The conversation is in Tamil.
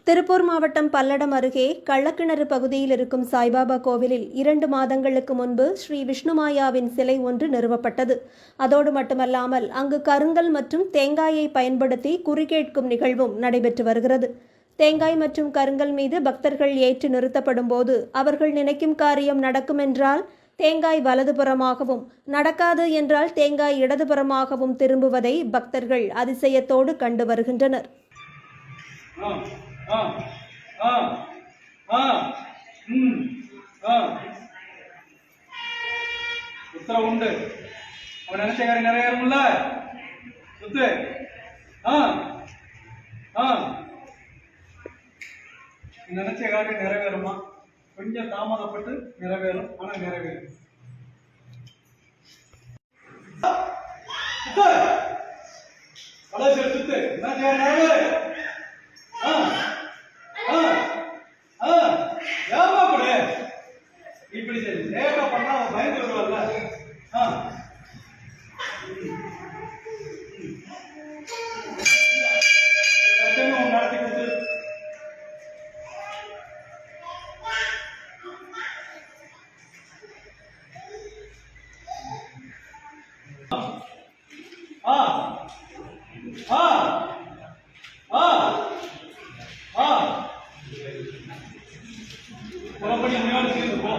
திருப்பூர் மாவட்டம் பல்லடம் அருகே கள்ளக்கிணறு பகுதியில் இருக்கும் சாய்பாபா கோவிலில் 2 மாதங்களுக்கு முன்பு ஸ்ரீ விஷ்ணுமாயாவின் சிலை ஒன்று நிறுவப்பட்டது. அதோடு மட்டுமல்லாமல் அங்கு கருங்கல் மற்றும் தேங்காயை பயன்படுத்தி குறிகேட்கும் நிகழ்வும் நடைபெற்று வருகிறது. தேங்காய் மற்றும் கருங்கல் மீது பக்தர்கள் ஏற்றி நிறுத்தப்படும் போது அவர்கள் நினைக்கும் காரியம் நடக்கும் என்றால் தேங்காய் வலதுபுறமாகவும், நடக்காது என்றால் தேங்காய் இடதுபுறமாகவும் திரும்புவதை பக்தர்கள் அதிசயத்தோடு கண்டு வருகின்றனர். உத்தரவு உண்டு. அவன் நினைச்ச காரியம் நிறைவேறும்ல. சுத்து நினைச்ச காரியம் நிறைவேறுமா? கொஞ்சம் தாமதப்பட்டு நிறைவேறும், ஆனா நிறைவேறும். சுத்து இப்படி சரி லேட்டா பண்ணா அவன் பயந்து வருவார்ல. நடத்தி கொடுத்து புறப்படி முன்னாடி செய்து போ.